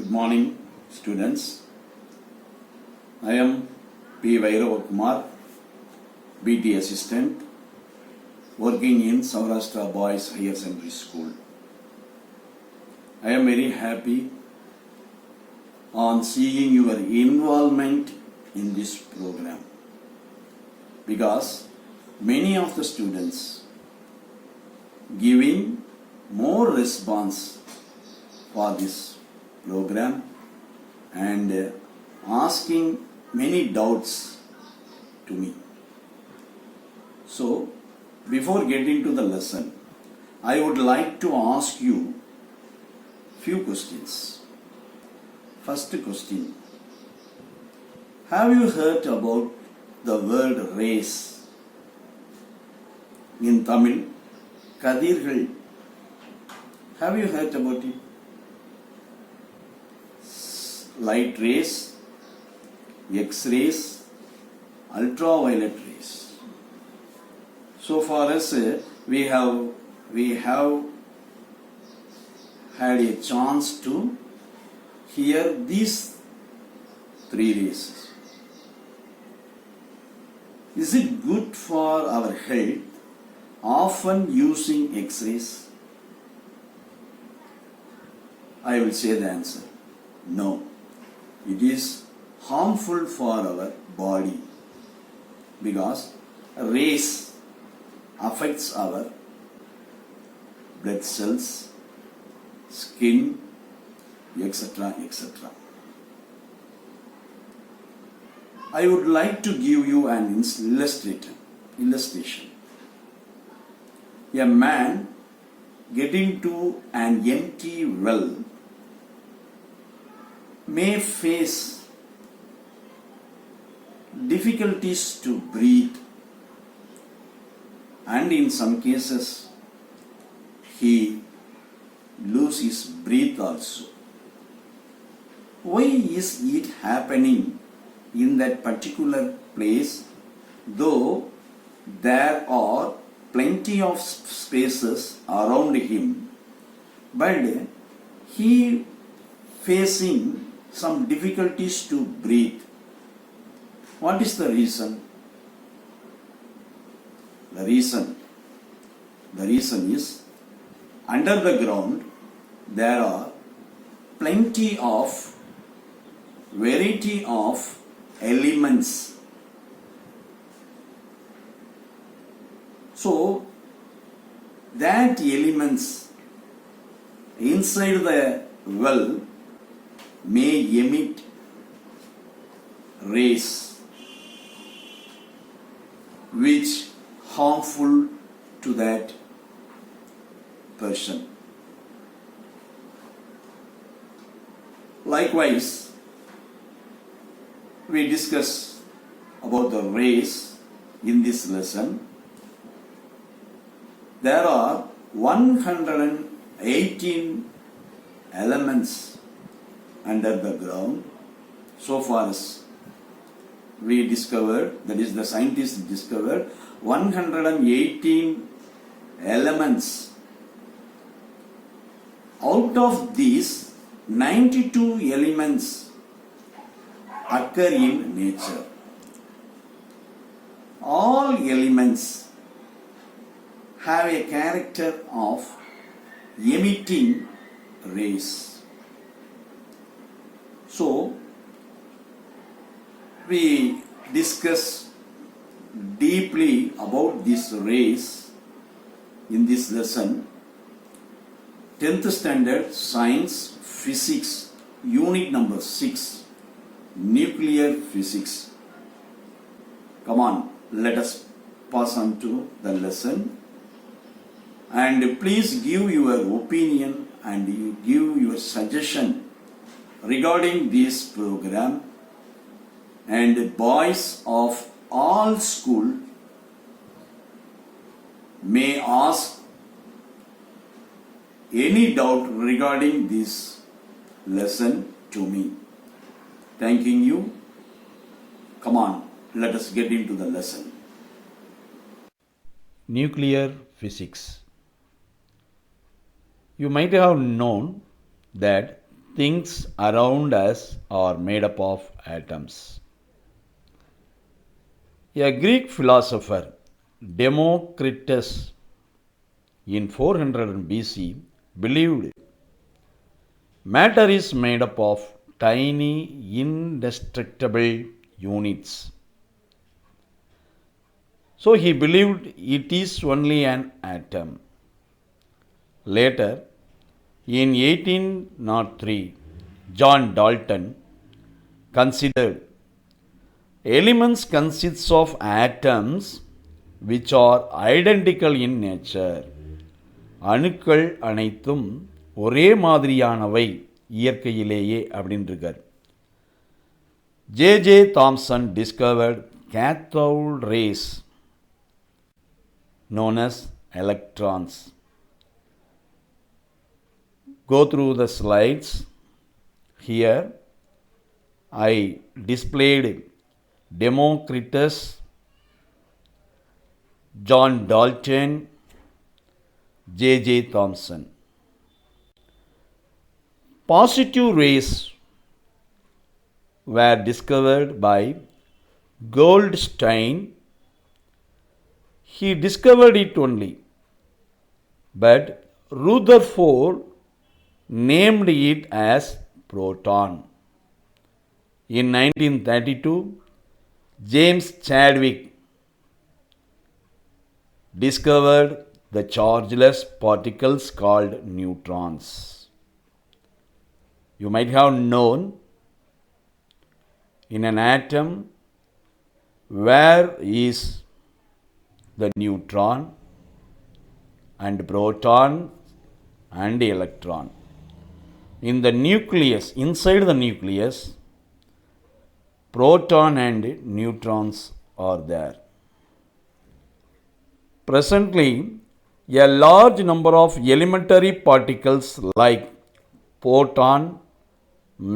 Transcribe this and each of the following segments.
Good morning, students. I am P. Vairavakumar, BT assistant, working in Saurashtra Boys Higher Secondary School. I am very happy on seeing your involvement in this program because many of the students giving more response for this program and asking many doubts to me. So, before getting to the lesson, I would like to ask you few questions. First question, have you heard about the word race? In Tamil, Kadirgal. Have you heard about it? Light rays, X-rays, ultraviolet rays. So far as we have had a chance to hear these three rays. Is it good for our health often using X-rays? I will say the answer. No. It is harmful for our body because rays affects our blood cells, skin, etc. etc. I would like to give you an illustration. A man getting to an empty well may face difficulties to breathe, and in some cases he loses his breath also. Why is it happening in that particular place, though there are plenty of spaces around him, but he facing some difficulties to breathe? What is the reason? The reason is under the ground there are plenty of variety of elements. So that elements inside the well may emit rays which harmful to that person. Likewise, we discuss about the rays in this lesson. There are 118 elements under the ground. So far as we discovered, that is the scientists discovered 118 elements. Out of these, 92 elements occur in nature. All elements have a character of emitting rays. So, we discuss deeply about these rays in this lesson. 10th standard science physics, unit number 6, nuclear physics. Come on, let us pass on to the lesson. And please give your opinion and give your suggestion regarding this program. And boys of all school may ask any doubt regarding this lesson to me. Thanking you. Come on, let us get into the lesson. Nuclear physics. You might have known that things around us are made up of atoms. A Greek philosopher, Democritus, in 400 BC, believed matter is made up of tiny, indestructible units. So he believed it is only an atom. Later, in 1803, John Dalton considered elements consist of atoms which are identical in nature. அணுக்கள் அனைத்தும் ஒரே மாதிரியானவை இயற்கையிலேயே அப்படின்றிருக்கார். J.J. Thomson discovered cathode rays known as electrons. Go through the slides. Here I displayed Democritus, John Dalton, J.J. Thomson. Positive rays were discovered by Goldstein. He discovered it only, but Rutherford named it as proton. In 1932, James Chadwick discovered the chargeless particles called neutrons. You might have known in an atom where is the neutron and proton and electron. In the nucleus, inside the nucleus, proton and neutrons are there. Presently, a large number of elementary particles like proton,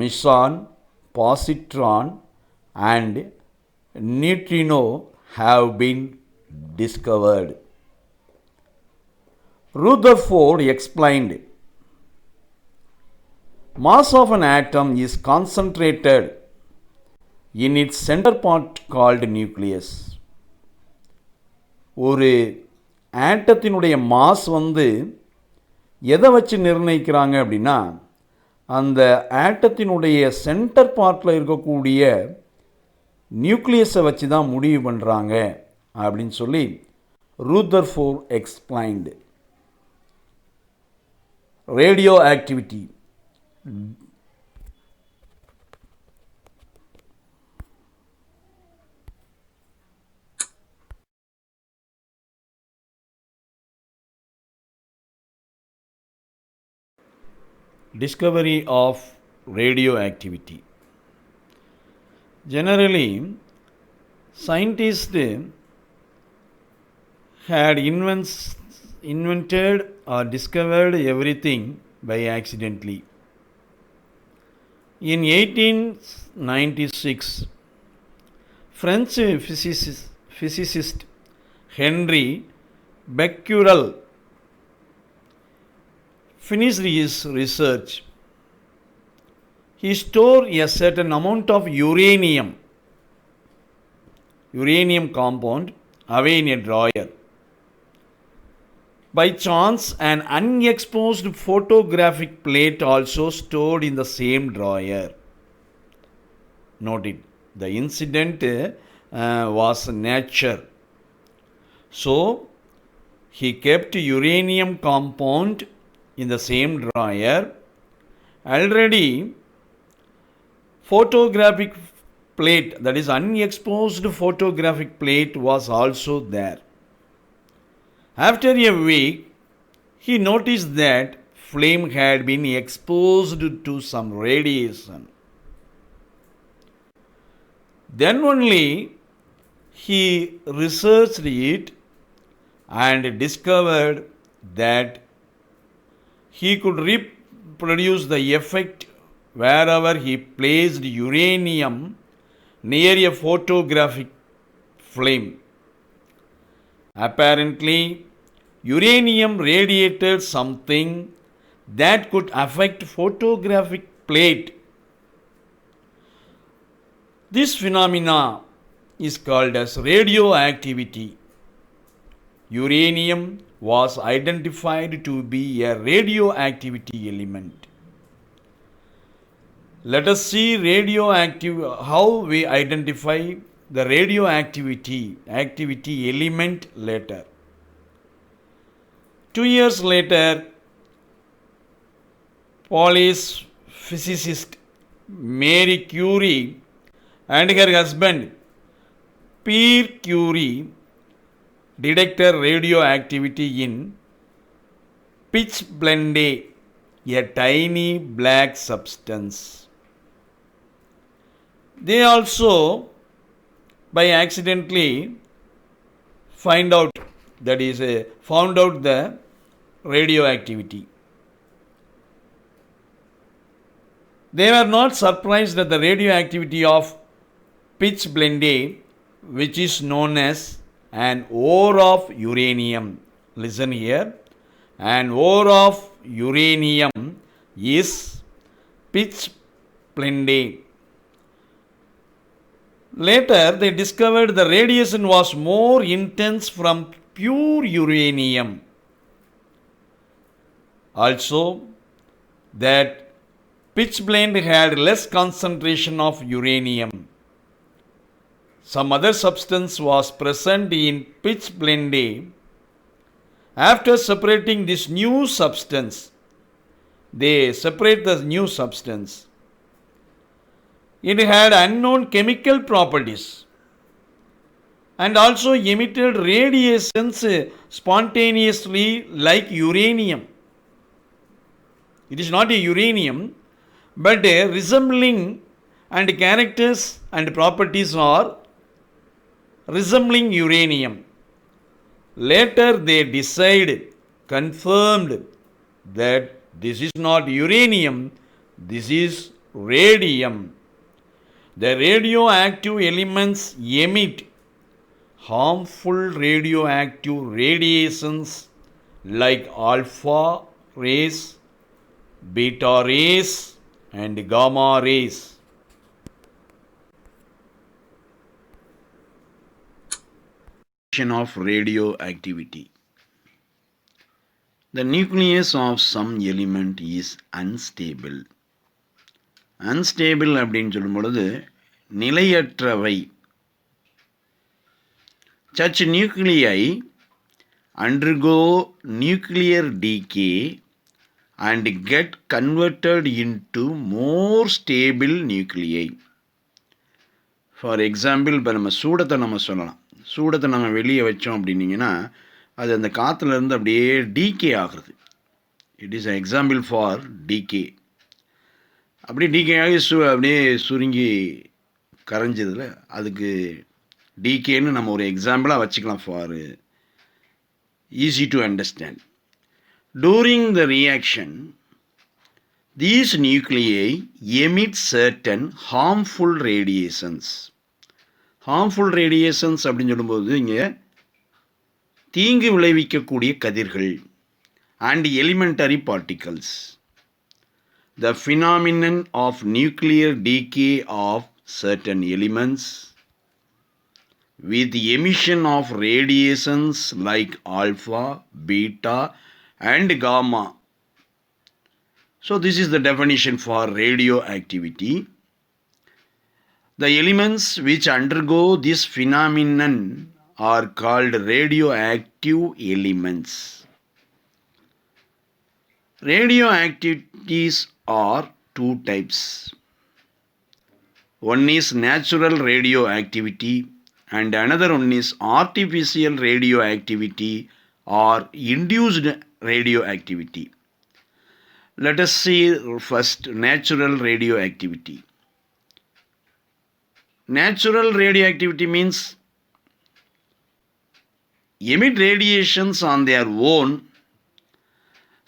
meson, positron and neutrino have been discovered. Rutherford explained, mass of an atom is concentrated in its center part called nucleus. ஒரு ஆட்டத்தினுடைய mass எதை வச்சு நிர்ணயிக்கிறாங்க அப்படின்னா, அந்த ஆட்டத்தினுடைய centre பார்ட்டில் இருக்கக்கூடிய நியூக்ளியஸை வச்சு தான் முடிவு பண்ணுறாங்க அப்படின்னு சொல்லி Rutherford explained. Radioactivity. Discovery of radioactivity. Generally, scientists had invented or discovered everything by accidentally. In 1896, French physicist Henri Becquerel finished his research. He stored a certain amount of uranium compound away in a drawer. By chance, an unexposed photographic plate also stored in the same drawer. Note it. The incident was nature. So, he kept uranium compound in the same drawer. Already, photographic plate, that is unexposed photographic plate, was also there. After a week, he noticed that flame had been exposed to some radiation. Then only he researched it and discovered that he could reproduce the effect wherever he placed uranium near a photographic flame. Apparently, uranium radiated something that could affect photographic plate. This phenomena is called as radioactivity. Uranium was identified to be a radioactivity element. Let us see how we identify the radioactivity element later. 2 years later, Polish physicist Marie Curie and her husband Pierre Curie detected radioactivity in pitchblende, a tiny black substance. They also, by accidentally, found out the radioactivity. They were not surprised at the radioactivity of pitchblende, which is known as an ore of uranium. Listen here. An ore of uranium is pitchblende. Later, they discovered the radiation was more intense from pure uranium. Also, that pitchblende had less concentration of uranium. Some other substance was present in pitchblende. After separating this new substance, they separate the new substance. It had unknown chemical properties and also emitted radiations spontaneously like uranium. It is not a uranium, but resembling, and characters and properties are resembling uranium. Later they confirmed that this is not uranium, this is radium. The radioactive elements emit harmful radioactive radiations like alpha rays, beta rays, and gamma rays. Of radioactivity. The nucleus of some element is unstable. Unstable அப்படின்னு சொல்லும் பொழுது நிலையற்றவை. Such nuclei undergo nuclear decay and get converted into more stable nuclei. For example, இப்போ நம்ம சூடத்தை நம்ம சொல்லலாம். சூடத்தை நம்ம வெளியே வச்சோம் அப்படின்னீங்கன்னா அது அந்த காற்றுலேருந்து அப்படியே டீகே ஆகுறது. It is a example for decay. அப்படி டீகே ஆகி அப்படியே சுருங்கி கரைஞ்சதில் அதுக்கு டீகேன்னு நம்ம ஒரு எக்ஸாம்பிளாக வச்சுக்கலாம் for easy to understand. During the reaction these nuclei emit certain harmful radiations. harmful radiations அப்படின்னு சொல்லும்போது இங்கே தீங்கு விளைவிக்கக்கூடிய கதிர்கள் and elementary particles. The phenomenon of nuclear decay of certain elements with the emission of radiations like alpha, beta and gamma. So this is the definition for radioactivity. The elements which undergo this phenomenon are called radioactive elements. Radioactivities are two types. One is natural radioactivity and another one is artificial radioactivity or induced radioactivity. Let us see first natural radioactivity. Natural radioactivity means emit radiations on their own,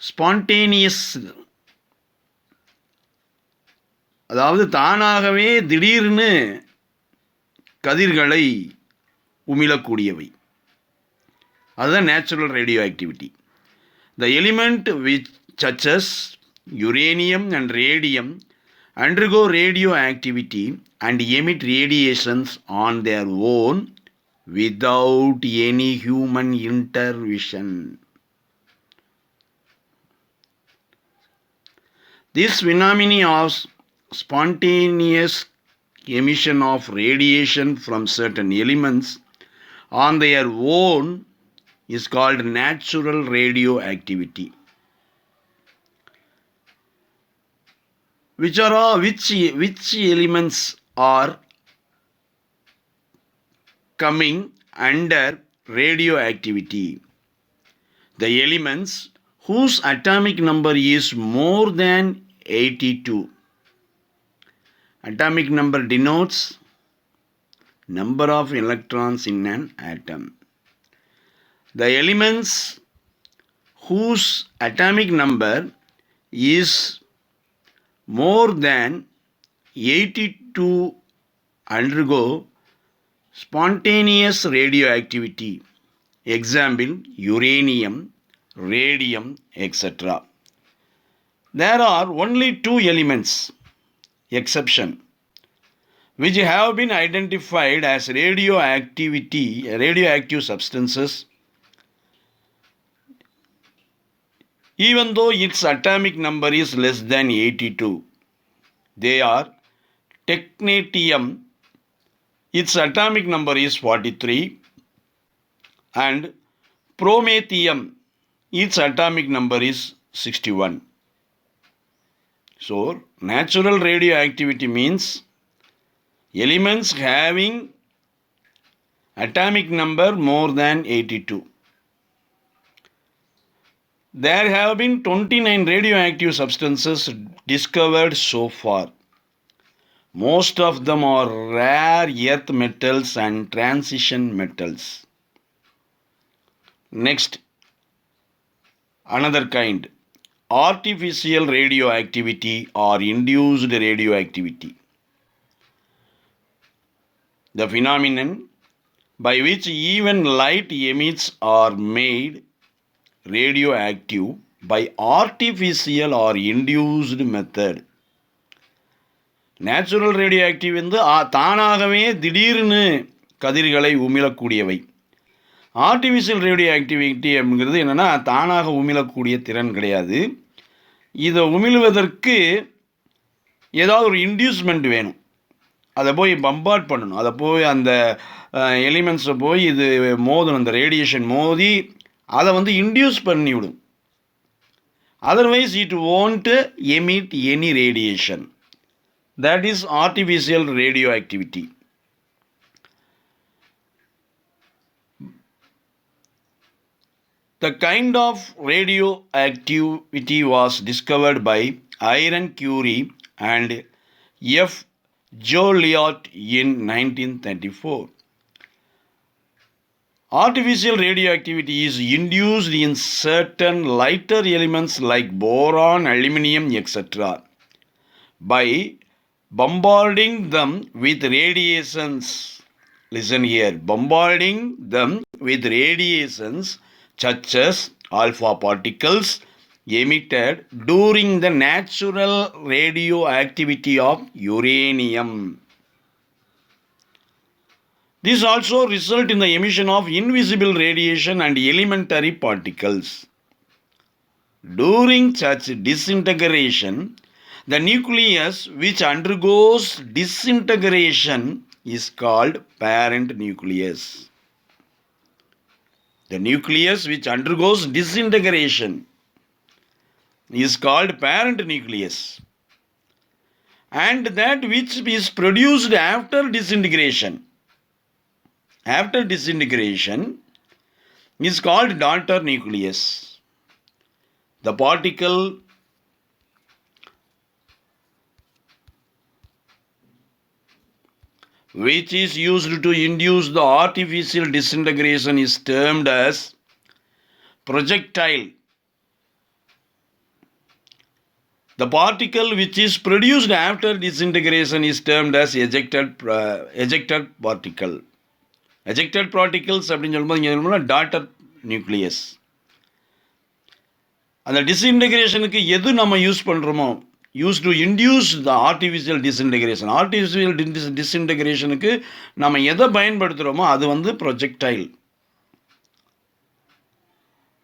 spontaneous. அதாவது தானாகவே திடீர்னு கதிர்களை உமிழக்கூடியவை. அதுதான் natural radio activity. The element which such as uranium and radium undergo radioactivity and emit radiations on their own without any human intervention. This phenomenon of spontaneous emission of radiation from certain elements on their own is called natural radioactivity. Which elements are coming under radioactivity? The elements whose atomic number is more than 82. Atomic number denotes number of electrons in an atom. The elements whose atomic number is more than 82 undergo spontaneous radioactivity. Example, uranium, radium, etc. There are only two elements, exception, which have been identified as radioactive substances, even though its atomic number is less than 82. They are technetium, its atomic number is 43, and promethium, its atomic number is 61. So, natural radioactivity means elements having atomic number more than 82. There have been 29 radioactive substances discovered so far. Most of them are rare earth metals and transition metals. Next, another kind, artificial radioactivity or induced radioactivity. The phenomenon by which even light emits are made radioactive by artificial or induced method. Natural radio active வந்து தானாகவே திடீர்னு கதிர்களை உமிழக்கூடியவை. Artificial radio activity அப்படிங்கிறது என்னென்னா தானாக உமிழக்கூடிய திறன் கிடையாது. இதை உமிழ்வதற்கு ஏதாவது ஒரு இன்டியூஸ்மெண்ட் வேணும். அதை போய் பம்பார்ட் பண்ணணும். அதை போய் அந்த எலிமெண்ட்ஸை போய் இது மோதணும், அந்த ரேடியேஷன் மோதி அதை வந்து இன்டியூஸ் பண்ணிவிடும். Otherwise it won't emit any radiation. That is artificial radioactivity. The kind of radioactivity was discovered by Irene Curie and F. Joliot in 1934. Artificial radioactivity is induced in certain lighter elements like boron, aluminum, etc. by bombarding them with radiations. Listen here, bombarding them with radiations such as alpha particles emitted during the natural radioactivity of uranium. This also results in the emission of invisible radiation and elementary particles. During such disintegration, the nucleus which undergoes disintegration is called parent nucleus. The nucleus which undergoes disintegration is called parent nucleus. And that which is produced after disintegration is called daughter nucleus. The particle which is used to induce the artificial disintegration is termed as projectile. The particle which is produced after disintegration is termed as ejected particle. Ejected particles அப்படின்னு சொல்லும்போது இங்கே சொல்லணும்னா daughter nucleus. அந்த டிஸ்இன்டகிரேஷனுக்கு எது நம்ம use பண்ணுறோமோ, used to induce the artificial disintegration. Artificial disintegrationக்கு நம்ம எதை பயன்படுத்துகிறோமோ அது வந்து projectile.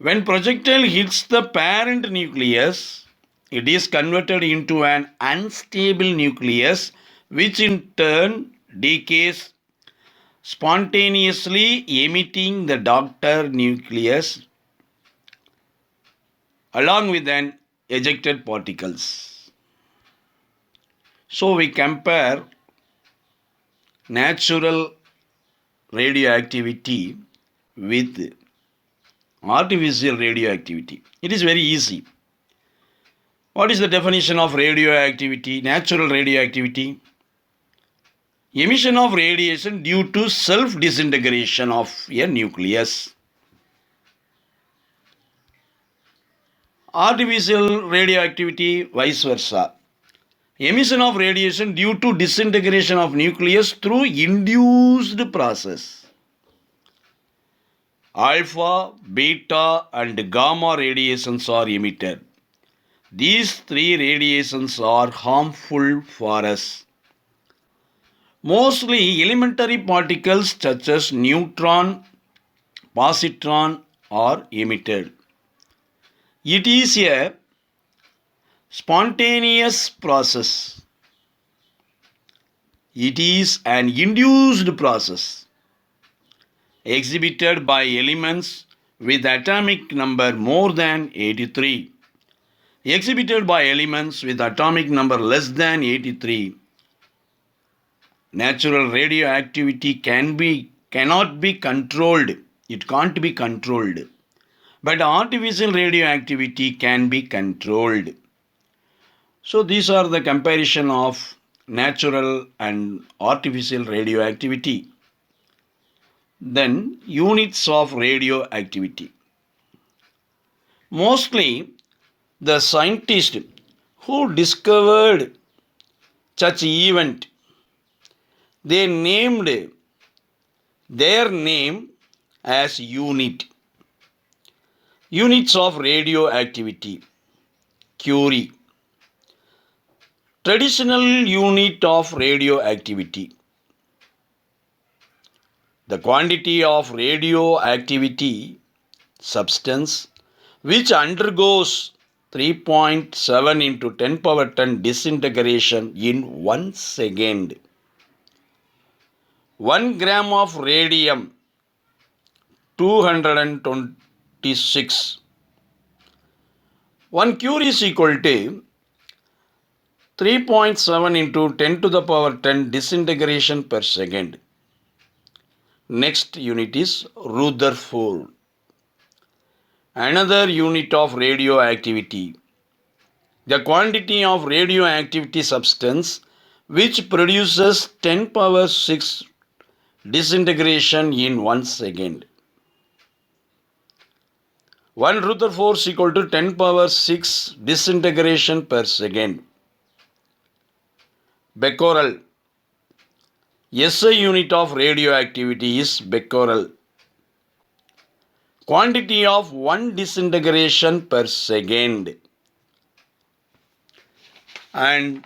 When projectile hits the parent nucleus, it is converted into an unstable nucleus, which in turn decays, spontaneously emitting the daughter nucleus along with an ejected particles. So we compare natural radioactivity with artificial radioactivity. It is very easy. What is the definition of radioactivity? Natural radioactivity? Emission of radiation due to self-disintegration of a nucleus. Artificial radioactivity, vice versa. Emission of radiation due to disintegration of nucleus through induced process. Alpha, beta and gamma radiations are emitted. These three radiations are harmful for us. Mostly elementary particles such as neutron, positron are emitted. It is a spontaneous process. It is an induced process exhibited by elements with atomic number more than 83. Exhibited by elements with atomic number less than 83. Natural radioactivity cannot be controlled. It can't be controlled. But artificial radioactivity can be controlled. So these are the comparison of natural and artificial radioactivity. Then units of radioactivity. Mostly the scientists who discovered such event, they named their name as unit. Units of radioactivity. Curie. Traditional unit of radioactivity. The quantity of radioactivity substance which undergoes 3.7 into 10 power 10 disintegration in 1 second. 1 gram of radium 226. 1 Curie is equal to 3.7 into 10 to the power 10 disintegration per second. Next unit is Rutherford. Another unit of radioactivity. The quantity of radioactivity substance which produces 10 power 6 disintegration in 1 second. 1 Rutherford is equal to 10 power 6 disintegration per second. Becquerel. SI unit of radioactivity is becquerel. Quantity of 1 disintegration per second. And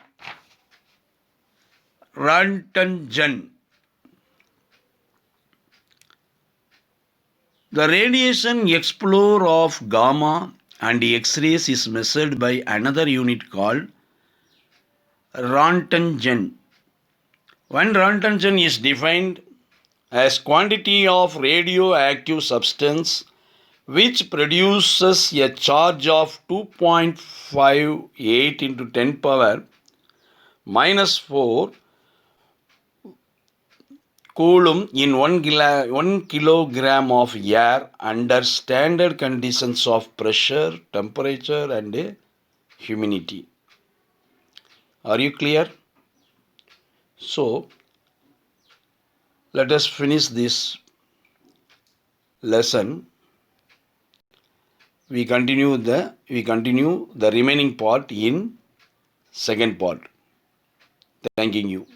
Roentgen. The radiation explorer of gamma and X-rays is measured by another unit called Roentgen. One Roentgen is defined as quantity of radioactive substance which produces a charge of 2.58 into 10 power minus 4 coulomb in 1 kilogram of air under standard conditions of pressure, temperature and humidity. Are you clear? So, let us finish this lesson. We continue the remaining part in second part. Thanking you.